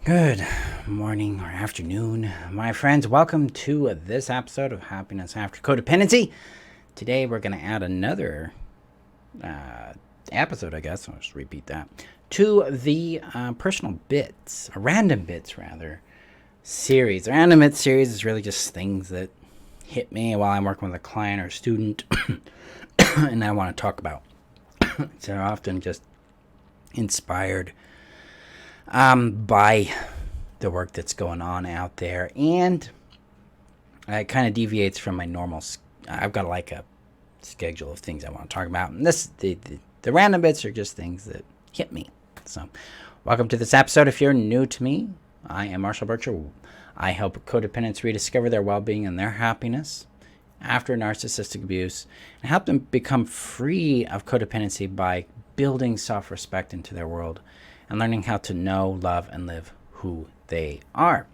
Good morning or afternoon, my friends. Welcome to this episode of Happiness After Codependency. Today we're going to add another episode, I guess. I'll just repeat that. To the personal bits, or random bits rather, series. The random bits series is really just things that hit me while I'm working with a client or student and I want to talk about. So often just inspired by the work that's going on out there, and it kind of deviates from my normal. I've got like a schedule of things I want to talk about, and the random bits are just things that hit me. So, welcome to this episode. If you're new to me, I am Burtcher. I help codependents rediscover their well-being and their happiness after narcissistic abuse, and help them become free of codependency by building self-respect into their world and learning how to know, love, and live who they are.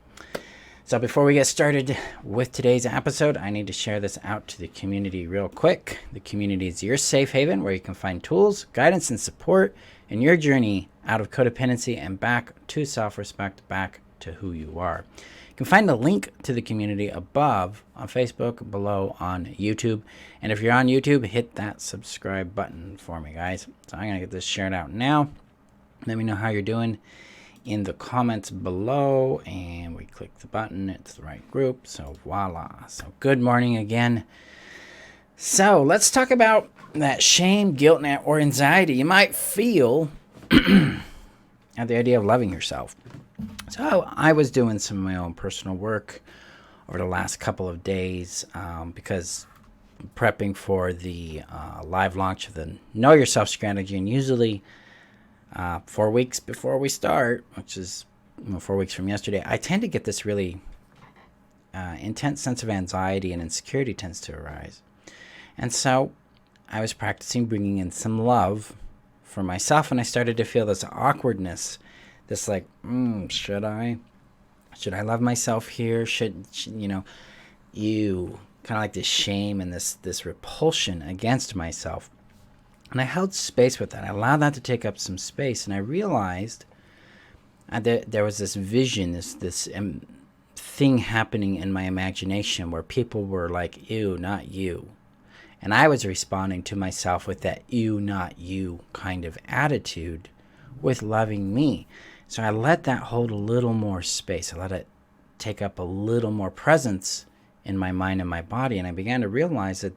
So before we get started with today's episode, I need to share this out to the community real quick. The community is your safe haven where you can find tools, guidance, and support in your journey out of codependency and back to self-respect, back to who you are. You can find a link to the community above on Facebook, below on YouTube. And if you're on YouTube, hit that subscribe button for me, guys. So I'm going to get this shared out now. Let me know how you're doing in the comments below, and we click the button. It's the right group, so voila. So good morning again. So let's talk about that shame, guilt, or anxiety you might feel at the idea of loving yourself. So I was doing some of my own personal work over the last couple of days because prepping for the live launch of the Know Yourself strategy, and usually 4 weeks before we start, which is 4 weeks from yesterday, I tend to get this really intense sense of anxiety, and insecurity tends to arise. And so I was practicing bringing in some love for myself, and I started to feel this awkwardness, this like, should I love myself here? Should you kind of like this shame and this repulsion against myself. And I held space with that. I allowed that to take up some space. And I realized that there was this vision, this thing happening in my imagination where people were like, ew, not you. And I was responding to myself with that ew, not you kind of attitude with loving me. So I let that hold a little more space. I let it take up a little more presence in my mind and my body. And I began to realize that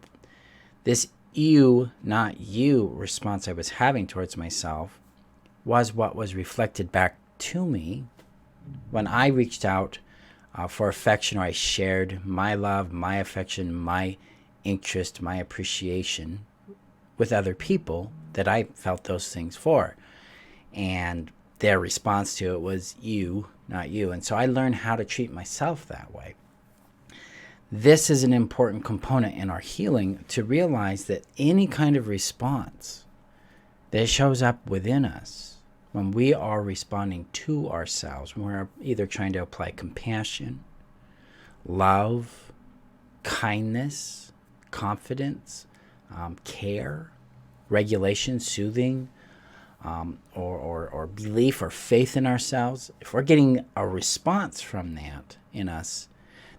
this you, not you response I was having towards myself was what was reflected back to me when I reached out for affection, or I shared my love, my affection, my interest, my appreciation with other people that I felt those things for. And their response to it was you, not you. And so I learned how to treat myself that way. This is an important component in our healing, to realize that any kind of response that shows up within us when we are responding to ourselves, when we're either trying to apply compassion, love, kindness, confidence, care, regulation, soothing, or belief or faith in ourselves, if we're getting a response from that in us,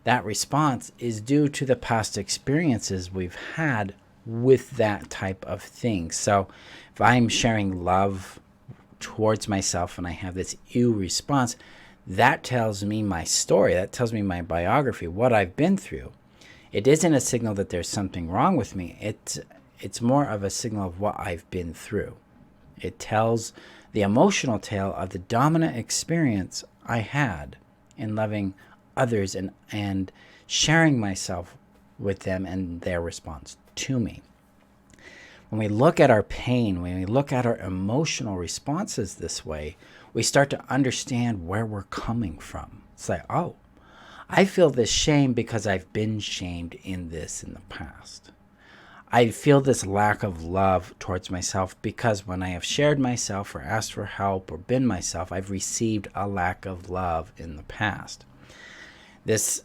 that response is due to the past experiences we've had with that type of thing. So if I'm sharing love towards myself and I have this you response, that tells me my story. That tells me my biography, what I've been through. It isn't a signal that there's something wrong with me. It's more of a signal of what I've been through. It tells the emotional tale of the dominant experience I had in loving others and sharing myself with them and their response to me. When we look at our pain, when we look at our emotional responses this way, we start to understand where we're coming from. It's like, oh, I feel this shame because I've been shamed in this in the past. I feel this lack of love towards myself because when I have shared myself or asked for help or been myself, I've received a lack of love in the past. This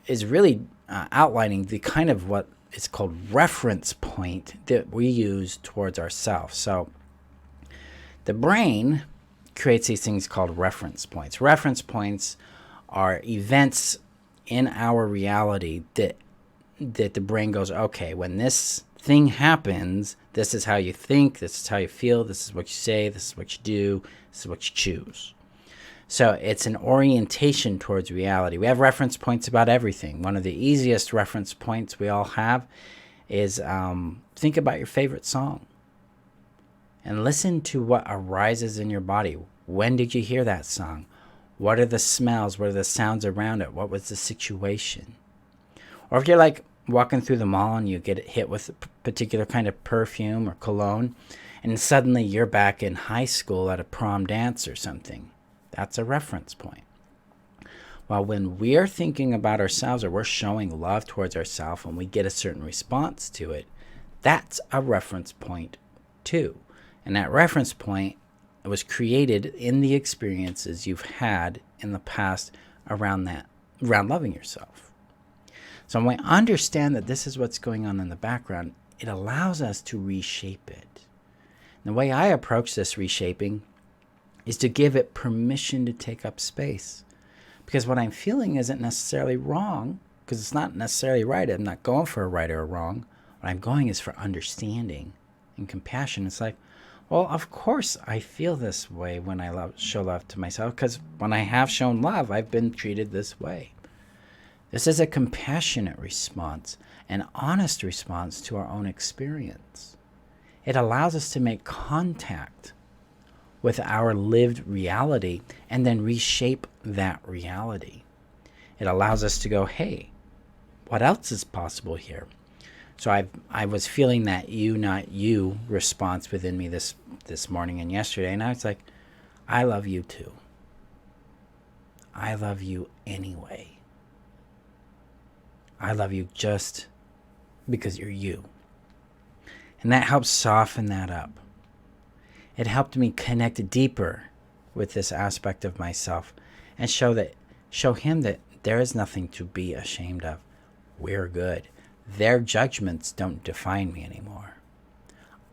is really outlining the kind of what is called reference point that we use towards ourselves. So the brain creates these things called reference points. Reference points are events in our reality that the brain goes, okay, when this thing happens, this is how you think, this is how you feel, this is what you say, this is what you do, this is what you choose. So it's an orientation towards reality. We have reference points about everything. One of the easiest reference points we all have is think about your favorite song and listen to what arises in your body. When did you hear that song? What are the smells? What are the sounds around it? What was the situation? Or if you're like walking through the mall and you get hit with a particular kind of perfume or cologne, and suddenly you're back in high school at a prom dance or something. That's a reference point. Well, when we're thinking about ourselves or we're showing love towards ourselves and we get a certain response to it, that's a reference point too. And that reference point was created in the experiences you've had in the past around loving yourself. So when we understand that this is what's going on in the background, it allows us to reshape it. And the way I approach this reshaping is to give it permission to take up space. Because what I'm feeling isn't necessarily wrong, because it's not necessarily right. I'm not going for a right or a wrong. What I'm going is for understanding and compassion. It's like, well, of course I feel this way when I show love to myself, because when I have shown love, I've been treated this way. This is a compassionate response, an honest response to our own experience. It allows us to make contact with our lived reality and then reshape that reality. It allows us to go, hey, what else is possible here? So I was feeling that you, not you response within me this morning and yesterday, and I was like, I love you too. I love you anyway. I love you just because you're you. And that helps soften that up. It helped me connect deeper with this aspect of myself and show him that there is nothing to be ashamed of. We're good. Their judgments don't define me anymore.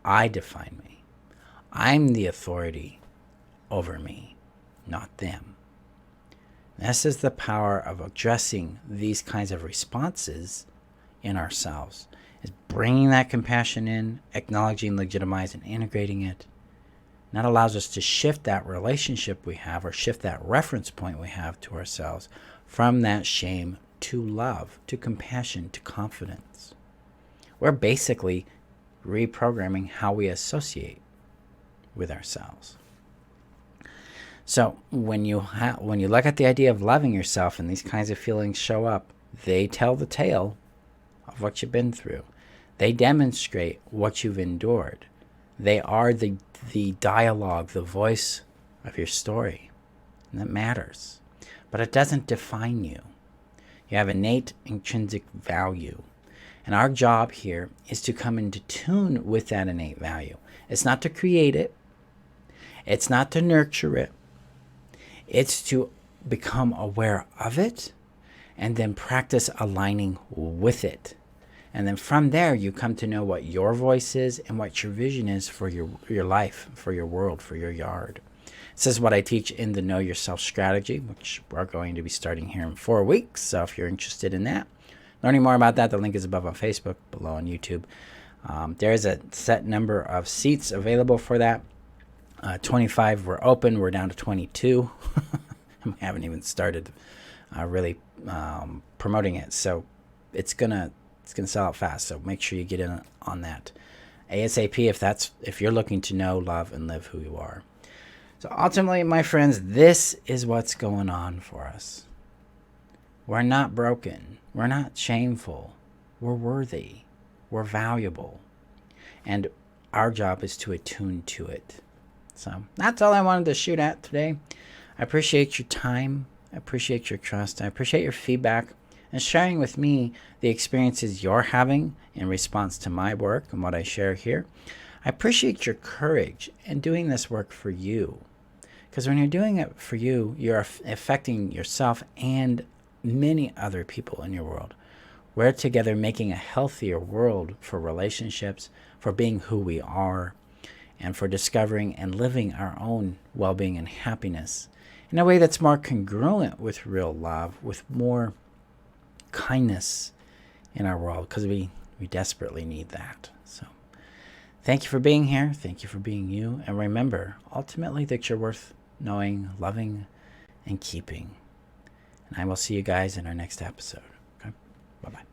I define me. I'm the authority over me, not them. This is the power of addressing these kinds of responses in ourselves, is bringing that compassion in, acknowledging, legitimizing, and integrating it. And that allows us to shift that relationship we have, or shift that reference point we have to ourselves from that shame to love, to compassion, to confidence. We're basically reprogramming how we associate with ourselves. So when you look at the idea of loving yourself and these kinds of feelings show up, they tell the tale of what you've been through. They demonstrate what you've endured. They are the dialogue, the voice of your story. And that matters. But it doesn't define you. You have innate intrinsic value. And our job here is to come into tune with that innate value. It's not to create it. It's not to nurture it. It's to become aware of it and then practice aligning with it. And then from there, you come to know what your voice is and what your vision is for your life, for your world, for your yard. This is what I teach in the Know Yourself strategy, which we're going to be starting here in 4 weeks. So if you're interested in that, learning more about that, the link is above on Facebook, below on YouTube. There is a set number of seats available for that. 25 were open. We're down to 22. We haven't even started really promoting it. So it's gonna sell out fast. So make sure you get in on that ASAP if you're looking to know, love, and live who you are. So ultimately, my friends, this is what's going on for us. We're not broken. We're not shameful. We're worthy. We're valuable. And our job is to attune to it. So that's all I wanted to shoot at today. I appreciate your time. I appreciate your trust. I appreciate your feedback and sharing with me the experiences you're having in response to my work and what I share here. I appreciate your courage in doing this work for you. Because when you're doing it for you, you're affecting yourself and many other people in your world. We're together making a healthier world for relationships, for being who we are, and for discovering and living our own well-being and happiness in a way that's more congruent with real love, with more kindness in our world, because we desperately need that. So thank you for being here. Thank you for being you. And remember, ultimately, that you're worth knowing, loving, and keeping. And I will see you guys in our next episode. Okay? Bye-bye.